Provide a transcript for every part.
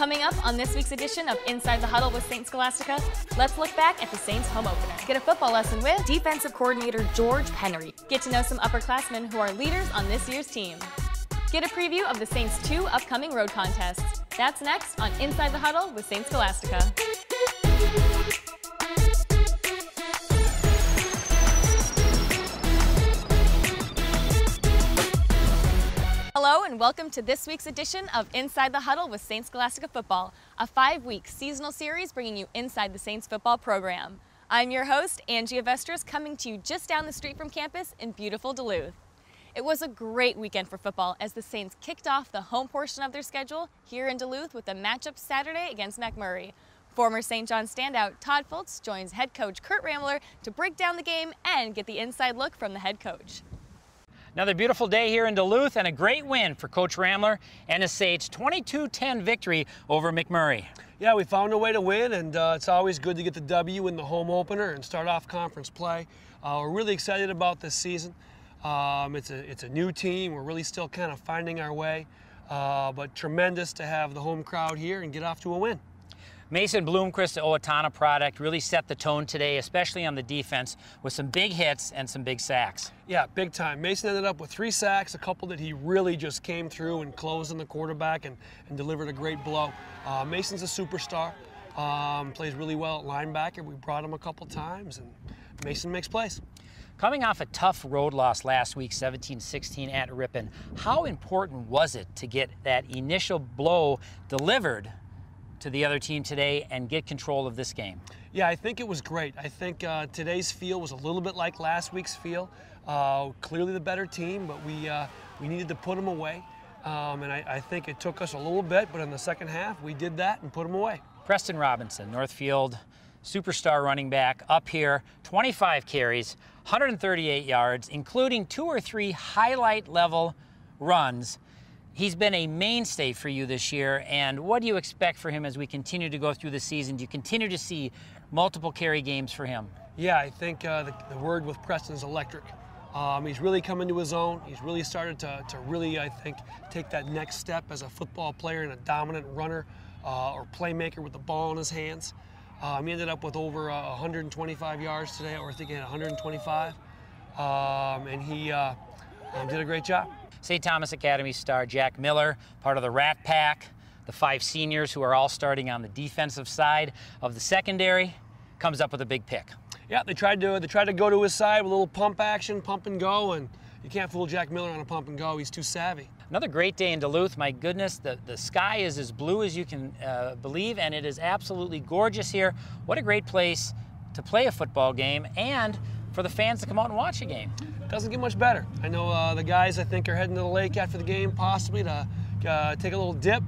Coming up on this week's edition of Inside the Huddle with Saint Scholastica, let's look back at the Saints home opener. Get a football lesson with defensive coordinator George Penry. Get to know some upperclassmen who are leaders on this year's team. Get a preview of the Saints' 2 upcoming road contests. That's next on Inside the Huddle with Saint Scholastica. Hello and welcome to this week's edition of Inside the Huddle with Saint Scholastica Football, a 5-week seasonal series bringing you inside the Saints football program. I'm your host, Angie Avestris, coming to you just down the street from campus in beautiful Duluth. It was a great weekend for football as the Saints kicked off the home portion of their schedule here in Duluth with a matchup Saturday against McMurray. Former St. John standout Todd Fultz joins head coach Kurt Ramler to break down the game and get the inside look from the head coach. Another beautiful day here in Duluth and a great win for Coach Ramler and his Saints 22-10 victory over McMurray. Yeah, we found a way to win, and it's always good to get the W in the home opener and start off conference play. We're really excited about this season. It's a new team. We're really still kind of finding our way, but tremendous to have the home crowd here and get off to a win. Mason Bloomquist, the Owatonna product, really set the tone today, especially on the defense, with some big hits and some big sacks. Yeah, big time. Mason ended up with 3 sacks, a couple that he really just came through and closed on the quarterback and delivered a great blow. Mason's a superstar, plays really well at linebacker. We brought him a couple times, and Mason makes plays. Coming off a tough road loss last week, 17-16 at Ripon, how important was it to get that initial blow delivered to the other team today and get control of this game? Yeah, I think it was great. I think today's feel was a little bit like last week's feel. Clearly the better team, but we needed to put them away. And I think it took us a little bit, but in the second half, we did that and put them away. Preston Robinson, Northfield superstar running back, up here, 25 carries, 138 yards, including 2 or 3 highlight level runs. He's been a mainstay for you this year, and what do you expect for him as we continue to go through the season? Do you continue to see multiple carry games for him? Yeah, I think the word with Preston is electric. He's really come into his own. He's really started to really, I think, take that next step as a football player and a dominant runner or playmaker with the ball in his hands. He ended up with over 125 yards today, or I think he had 125, and he did a great job. St. Thomas Academy star Jack Miller, part of the Rat Pack, the 5 seniors who are all starting on the defensive side of the secondary, comes up with a big pick. Yeah, they tried to go to his side with a little pump action, pump and go, and you can't fool Jack Miller on a pump and go. He's too savvy. Another great day in Duluth. My goodness, the sky is as blue as you can believe, and it is absolutely gorgeous here. What a great place to play a football game and for the fans to come out and watch a game. Doesn't get much better. I know the guys, I think, are heading to the lake after the game, possibly to take a little dip,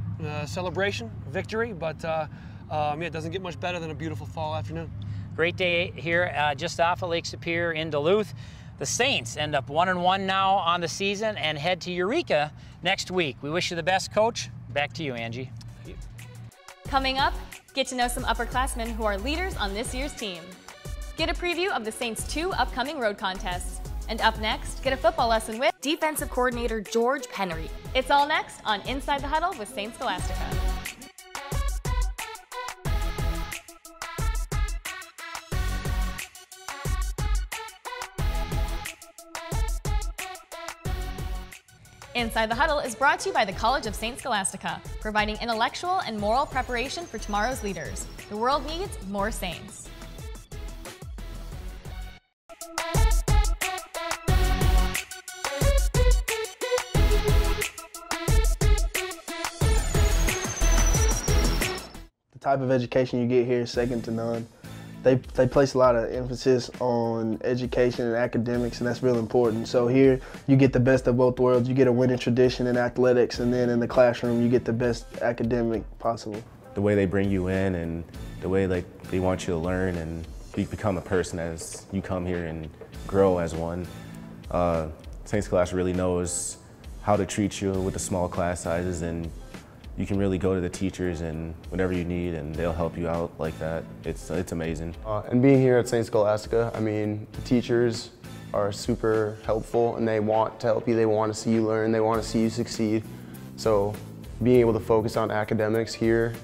celebration, victory, but yeah, it doesn't get much better than a beautiful fall afternoon. Great day here just off of Lake Superior in Duluth. The Saints end up 1-1 now on the season and head to Eureka next week. We wish you the best, Coach. Back to you, Angie. Coming up, get to know some upperclassmen who are leaders on this year's team. Get a preview of the Saints' 2 upcoming road contests. And up next, get a football lesson with defensive coordinator George Penry. It's all next on Inside the Huddle with Saint Scholastica. Inside the Huddle is brought to you by the College of Saint Scholastica, providing intellectual and moral preparation for tomorrow's leaders. The world needs more Saints. The type of education you get here is second to none. They place a lot of emphasis on education and academics, and that's real important. So here you get the best of both worlds. You get a winning tradition in athletics, and then in the classroom you get the best academic possible. The way they bring you in and the way they want you to learn and become a person as you come here and grow as one. St. Scholastica really knows how to treat you with the small class sizes, and you can really go to the teachers and whatever you need and they'll help you out like that. It's amazing. And being here at St. Scholastica, I mean, the teachers are super helpful and they want to help you. They want to see you learn. They want to see you succeed. So being able to focus on academics here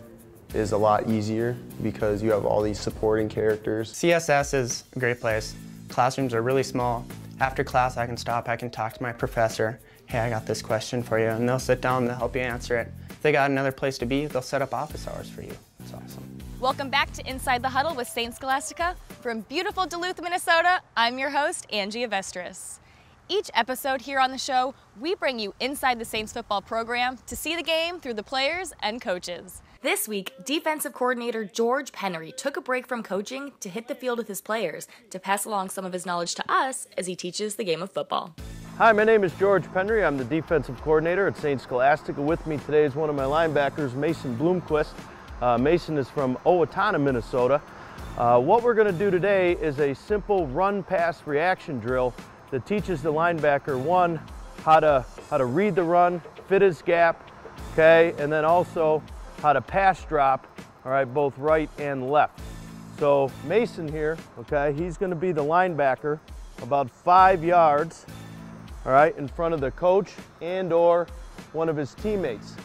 is a lot easier because you have all these supporting characters. CSS is a great place. Classrooms are really small. After class, I can stop, I can talk to my professor. Hey, I got this question for you, and they'll sit down and they'll help you answer it. If they got another place to be, they'll set up office hours for you. It's awesome. Welcome back to Inside the Huddle with Saint Scholastica. From beautiful Duluth, Minnesota, I'm your host, Angie Avestris. Each episode here on the show, we bring you inside the Saints football program to see the game through the players and coaches. This week, defensive coordinator George Pennery took a break from coaching to hit the field with his players to pass along some of his knowledge to us as he teaches the game of football. Hi, my name is George Pennery. I'm the defensive coordinator at Saint Scholastica. With me today is one of my linebackers, Mason Bloomquist. Mason is from Owatonna, Minnesota. What we're going to do today is a simple run-pass reaction drill that teaches the linebacker, one, how to read the run, fit his gap, okay, and then also how to pass drop, all right, both right and left. So Mason here, okay, he's going to be the linebacker about 5 yards, all right, in front of the coach and or one of his teammates.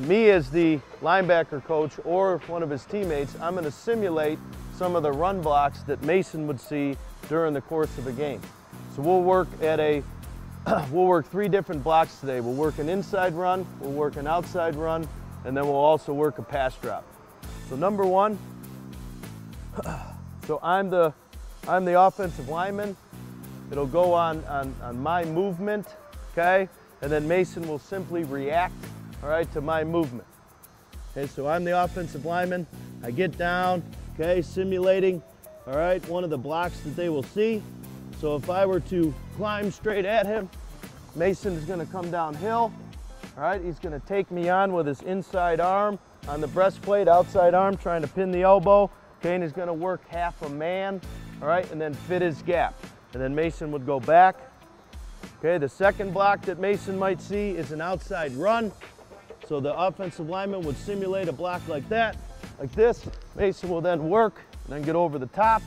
Me as the linebacker coach or one of his teammates, I'm going to simulate some of the run blocks that Mason would see during the course of a game. So we'll work we'll work 3 different blocks today. We'll work an inside run, we'll work an outside run, and then we'll also work a pass drop. So number 1, so I'm the offensive lineman. It'll go on my movement, okay? And then Mason will simply react, all right, to my movement. Okay, so I'm the offensive lineman. I get down, okay, simulating, all right, one of the blocks that they will see. So if I were to climb straight at him, Mason is going to come downhill. All right, he's going to take me on with his inside arm on the breastplate, outside arm, trying to pin the elbow. Okay, and he's going to work half a man, all right, and then fit his gap. And then Mason would go back. Okay, the second block that Mason might see is an outside run. So the offensive lineman would simulate a block like that, like this. Mason will then work and then get over the top,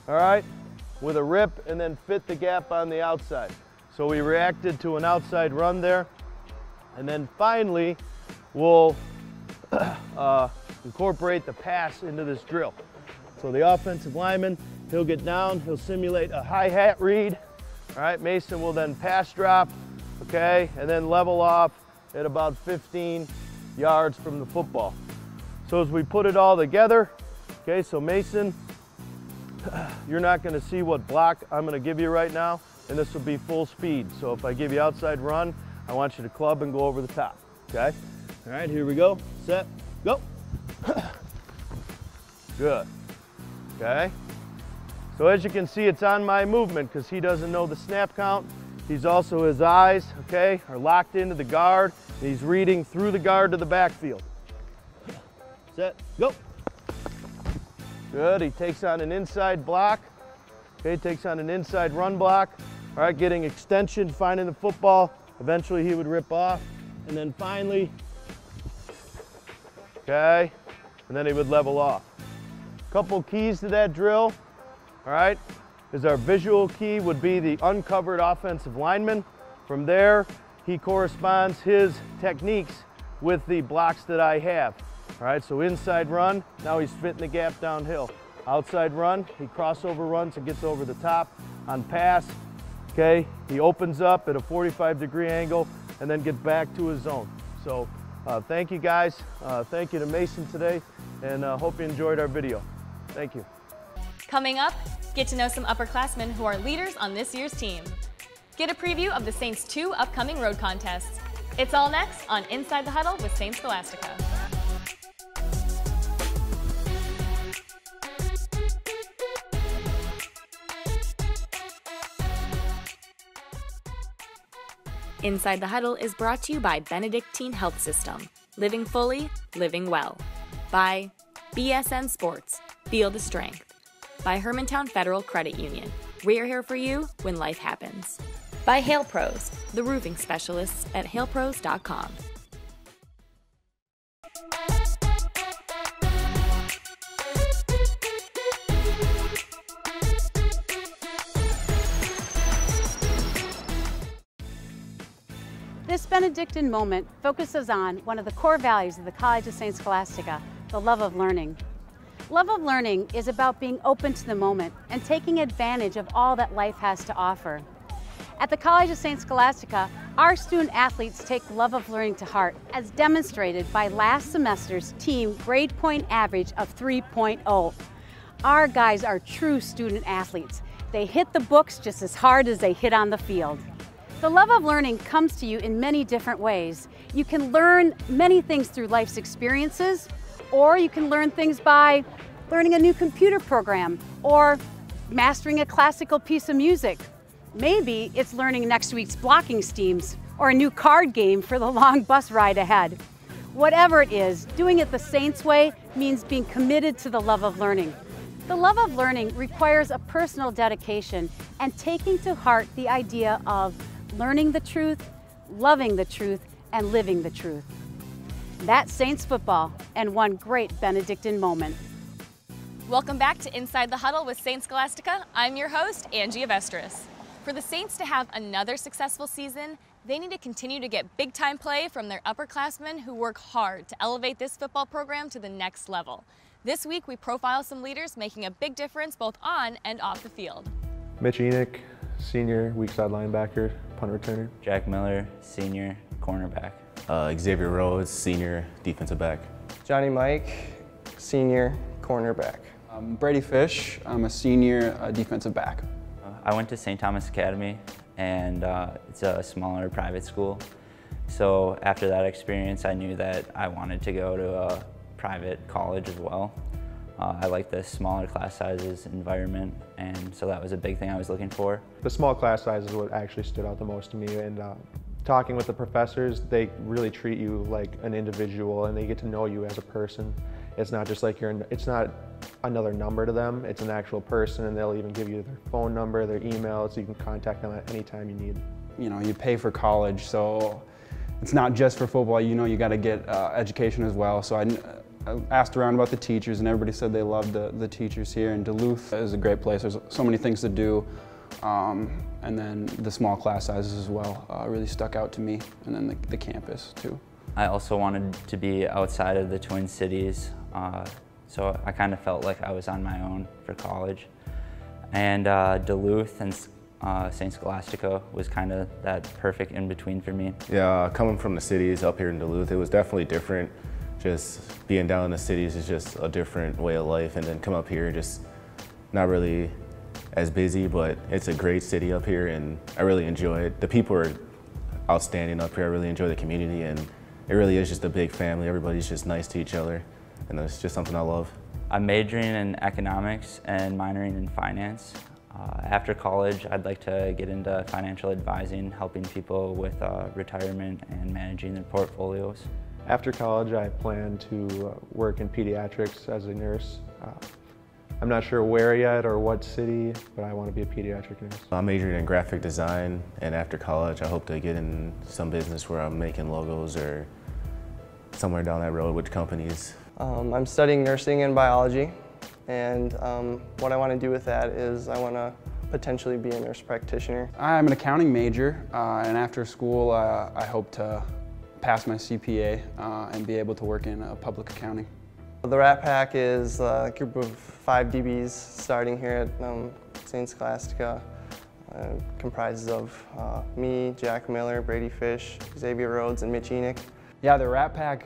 all right, with a rip and then fit the gap on the outside. So we reacted to an outside run there. And then finally, we'll incorporate the pass into this drill. So the offensive lineman, he'll get down, he'll simulate a hi-hat read. All right, Mason will then pass drop, okay, and then level off at about 15 yards from the football. So as we put it all together, okay, so Mason, you're not going to see what block I'm going to give you right now, and this will be full speed. So if I give you outside run, I want you to club and go over the top, okay? All right, here we go. Set, go. Good, okay? So as you can see, it's on my movement because he doesn't know the snap count. He's also, his eyes, okay, are locked into the guard. And he's reading through the guard to the backfield. Set, go. Good, he takes on an inside block. Okay, takes on an inside run block. All right, getting extension, finding the football. Eventually he would rip off. And then finally, okay, and then he would level off. Couple keys to that drill, all right, is our visual key would be the uncovered offensive lineman. From there, he corresponds his techniques with the blocks that I have. All right, so inside run, now he's fitting the gap downhill. Outside run, he crossover runs and gets over the top. On pass, okay, he opens up at a 45-degree angle and then gets back to his zone. So thank you guys. Thank you to Mason today, and hope you enjoyed our video. Thank you. Coming up, get to know some upperclassmen who are leaders on this year's team. Get a preview of the Saints' 2 upcoming road contests. It's all next on Inside the Huddle with Saint Scholastica. Inside the Huddle is brought to you by Benedictine Health System. Living fully, living well. By BSN Sports, Feel the Strength. By Hermantown Federal Credit Union. We're here for you when life happens. By Hail Pros, the roofing specialists at hailpros.com. This Benedictine moment focuses on one of the core values of the College of St. Scholastica, the love of learning. Love of learning is about being open to the moment and taking advantage of all that life has to offer. At the College of St. Scholastica, our student athletes take love of learning to heart, as demonstrated by last semester's team grade point average of 3.0. Our guys are true student athletes. They hit the books just as hard as they hit on the field. The love of learning comes to you in many different ways. You can learn many things through life's experiences, or you can learn things by learning a new computer program or mastering a classical piece of music. Maybe it's learning next week's blocking schemes or a new card game for the long bus ride ahead. Whatever it is, doing it the Saints way means being committed to the love of learning. The love of learning requires a personal dedication and taking to heart the idea of learning the truth, loving the truth, and living the truth. That's Saints football and one great Benedictine moment. Welcome back to Inside the Huddle with Saints Scholastica. I'm your host, Angie Avestris. For the Saints to have another successful season, they need to continue to get big-time play from their upperclassmen who work hard to elevate this football program to the next level. This week, we profile some leaders making a big difference both on and off the field. Mitch Enoch, senior, weak side linebacker, punt returner. Jack Miller, senior, cornerback. Xavier Rhodes, senior, defensive back. Johnny Mike, senior, cornerback. Brady Fish, I'm a senior defensive back. I went to St. Thomas Academy, and it's a smaller private school. So after that experience, I knew that I wanted to go to a private college as well. I like the smaller class sizes environment, and so that was a big thing I was looking for. The small class size is what actually stood out the most to me, and talking with the professors, they really treat you like an individual and they get to know you as a person. It's not just like it's not another number to them, it's an actual person, and they'll even give you their phone number, their email, so you can contact them at any time you need. You know, you pay for college, so it's not just for football, you know, you got to get education as well. So I asked around about the teachers, and everybody said they loved the teachers here. And Duluth is a great place. There's so many things to do. And then the small class sizes as well really stuck out to me, and then the campus too. I also wanted to be outside of the Twin Cities, so I kind of felt like I was on my own for college. And Duluth and St. Scholastica was kind of that perfect in-between for me. Yeah, coming from the cities up here in Duluth, it was definitely different. Just being down in the cities is just a different way of life, and then come up here, just not really as busy, but it's a great city up here, and I really enjoy it. The people are outstanding up here. I really enjoy the community, and it really is just a big family. Everybody's just nice to each other, and it's just something I love. I'm majoring in economics and minoring in finance. After college, I'd like to get into financial advising, helping people with retirement and managing their portfolios. After college, I plan to work in pediatrics as a nurse. I'm not sure where yet or what city, but I want to be a pediatric nurse. I'm majoring in graphic design, and after college, I hope to get in some business where I'm making logos or somewhere down that road with companies. I'm studying nursing and biology, and what I want to do with that is I want to potentially be a nurse practitioner. I'm an accounting major, and after school, I hope to pass my CPA and be able to work in public accounting. The Rat Pack is a group of 5 DBs starting here at St. Scholastica. Comprises of me, Jack Miller, Brady Fish, Xavier Rhodes, and Mitch Enoch. Yeah, the Rat Pack,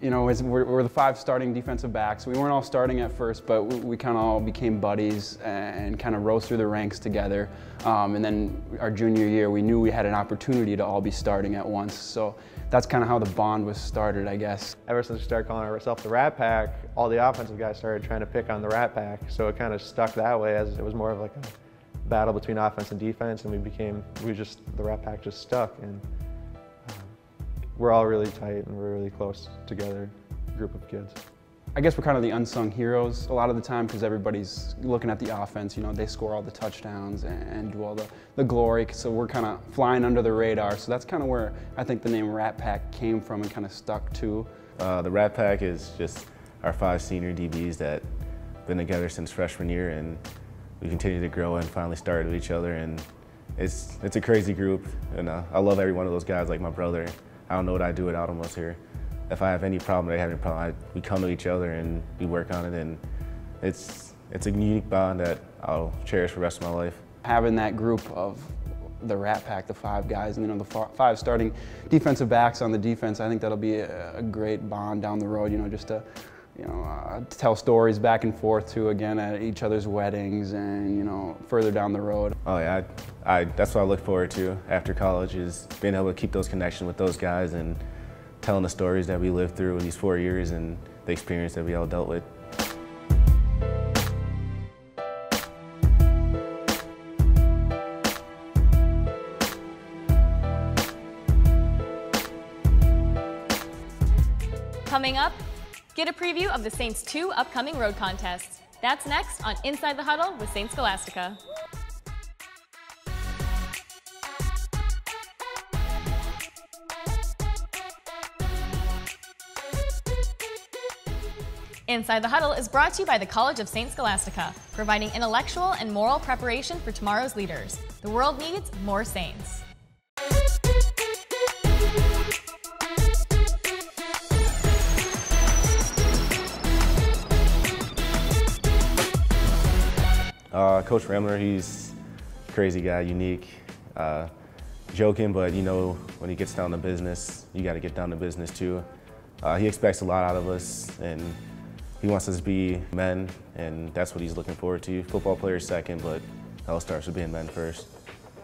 you know, we're the 5 starting defensive backs. We weren't all starting at first, but we kind of all became buddies and kind of rose through the ranks together. And then our junior year, we knew we had an opportunity to all be starting at once. So that's kind of how the bond was started, I guess. Ever since we started calling ourselves the Rat Pack, all the offensive guys started trying to pick on the Rat Pack. So it kind of stuck that way, as it was more of like a battle between offense and defense, and the Rat Pack just stuck. And we're all really tight and we're really close together, group of kids. I guess we're kind of the unsung heroes a lot of the time, because everybody's looking at the offense. You know, they score all the touchdowns and do all the glory, so we're kind of flying under the radar. So that's kind of where I think the name Rat Pack came from and kind of stuck to. The Rat Pack is just our 5 senior DBs that been together since freshman year, and we continue to grow and finally started with each other, and it's a crazy group, and I love every one of those guys like my brother. I don't know what I'd do without them almost here. If I have any problem, they have any problem, we come to each other and we work on it, and it's a unique bond that I'll cherish for the rest of my life. Having that group of the Rat Pack, the 5 guys, and the 5 starting defensive backs on the defense, I think that'll be a great bond down the road, just to tell stories back and forth too, again, at each other's weddings and, further down the road. Oh yeah, that's what I look forward to after college, is being able to keep those connections with those guys and telling the stories that we lived through these 4 years and the experience that we all dealt with. Coming up, get a preview of the Saints' 2 upcoming road contests. That's next on Inside the Huddle with Saints Scholastica. Inside the Huddle is brought to you by the College of Saints Scholastica, providing intellectual and moral preparation for tomorrow's leaders. The world needs more Saints. Coach Ramler, he's a crazy guy, unique, joking, but when he gets down to business, you got to get down to business too. He expects a lot out of us, and he wants us to be men, and that's what he's looking forward to. Football players second, but it all starts with being men first.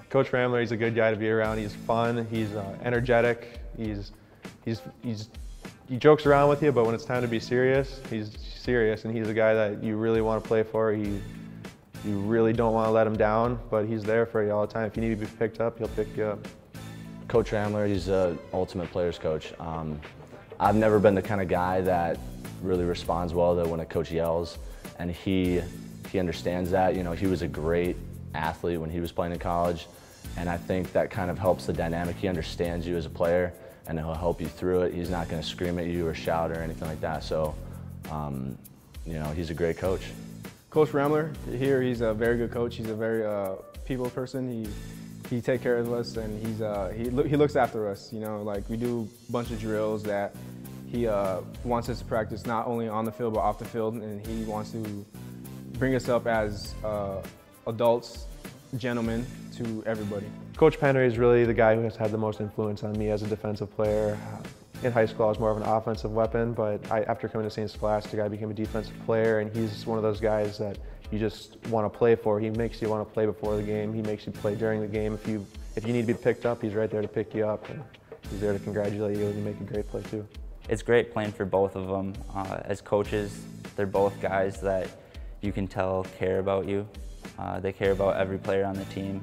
Coach Ramler, he's a good guy to be around. He's fun, he's energetic, he jokes around with you, but when it's time to be serious, he's serious, and he's a guy that you really want to play for. You really don't want to let him down, but he's there for you all the time. If you need to be picked up, he'll pick you up. Coach Ramler, he's an ultimate player's coach. I've never been the kind of guy that really responds well to when a coach yells, and he understands that. He was a great athlete when he was playing in college, and I think that kind of helps the dynamic. He understands you as a player, and he'll help you through it. He's not going to scream at you or shout or anything like that. So, he's a great coach. Coach Ramler here, he's a very good coach. He's a very people person. He takes care of us, and he looks after us. We do a bunch of drills that he wants us to practice not only on the field but off the field, and he wants to bring us up as adults, gentlemen to everybody. Coach Pennery is really the guy who has had the most influence on me as a defensive player. In high school, I was more of an offensive weapon, but after coming to Saints Scholastica, I became a defensive player, and he's one of those guys that you just want to play for. He makes you want to play before the game. He makes you play during the game. If you need to be picked up, he's right there to pick you up, and he's there to congratulate you, and you make a great play too. It's great playing for both of them. As coaches, they're both guys that you can tell care about you. They care about every player on the team.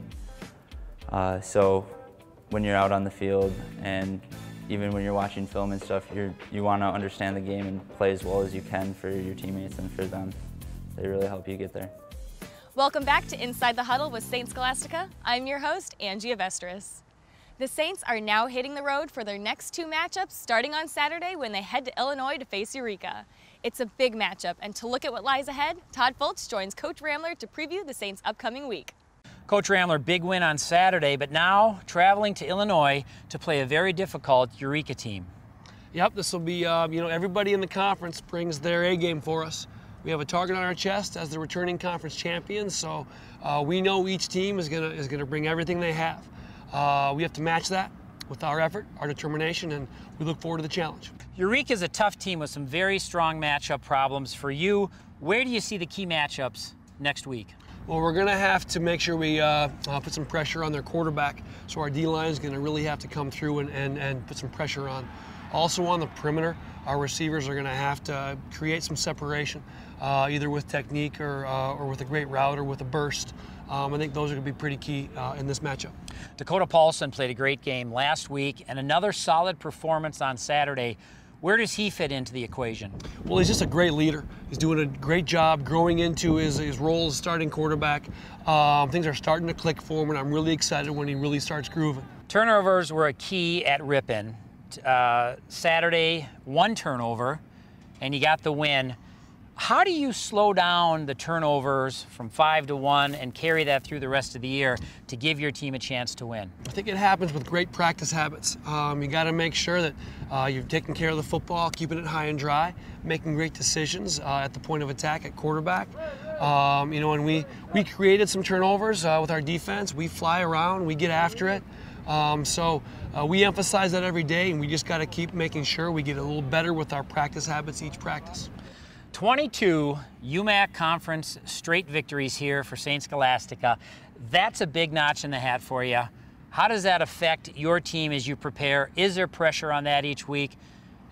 So when you're out on the field, and even when you're watching film and stuff, you want to understand the game and play as well as you can for your teammates and for them. They really help you get there. Welcome back to Inside the Huddle with Saints Scholastica. I'm your host, Angie Avestris. The Saints are now hitting the road for their next 2 matchups starting on Saturday when they head to Illinois to face Eureka. It's a big matchup, and to look at what lies ahead, Todd Fultz joins Coach Ramler to preview the Saints' upcoming week. Coach Ramler, big win on Saturday, but now traveling to Illinois to play a very difficult Eureka team. Yep, this will be, everybody in the conference brings their A game for us. We have a target on our chest as the returning conference champions, so we know each team is gonna bring everything they have. We have to match that with our effort, our determination, and we look forward to the challenge. Eureka is a tough team with some very strong matchup problems. For you, where do you see the key matchups next week? Well, we're going to have to make sure we put some pressure on their quarterback. So our D-line is going to really have to come through and put some pressure on. Also on the perimeter, our receivers are going to have to create some separation, either with technique or with a great route or with a burst. I think those are going to be pretty key in this matchup. Dakota Paulson played a great game last week and another solid performance on Saturday. Where does he fit into the equation? Well, he's just a great leader. He's doing a great job growing into his role as starting quarterback. Things are starting to click for him, and I'm really excited when he really starts grooving. Turnovers were a key at Ripon. Saturday, 1 turnover, and you got the win. How do you slow down the turnovers from 5 to 1 and carry that through the rest of the year to give your team a chance to win? I think it happens with great practice habits. You got to make sure that you're taking care of the football, keeping it high and dry, making great decisions at the point of attack at quarterback. You know, and we created some turnovers with our defense. We fly around, we get after it. So we emphasize that every day, and we just got to keep making sure we get a little better with our practice habits each practice. 22 UMAC Conference straight victories here for St. Scholastica. That's a big notch in the hat for you. How does that affect your team as you prepare? Is there pressure on that each week?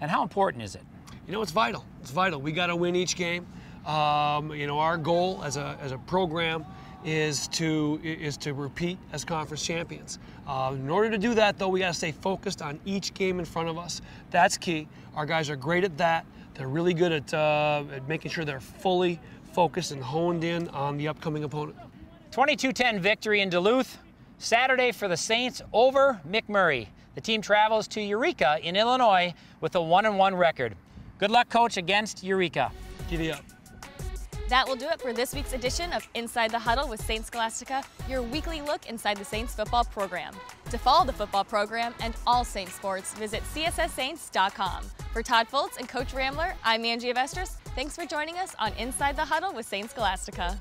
And how important is it? You know, it's vital. It's vital. We got to win each game. You know, our goal as a program is to repeat as conference champions. In order to do that, though, we got to stay focused on each game in front of us. That's key. Our guys are great at that. They're really good at making sure they're fully focused and honed in on the upcoming opponent. 22-10 victory in Duluth. Saturday for the Saints over McMurray. The team travels to Eureka in Illinois with a 1-1 record. Good luck, Coach, against Eureka. Giddy up. That will do it for this week's edition of Inside the Huddle with St. Scholastica, your weekly look inside the Saints football program. To follow the football program and all Saints sports, visit csssaints.com. For Todd Foltz and Coach Ramler, I'm Angie Avestris. Thanks for joining us on Inside the Huddle with St. Scholastica.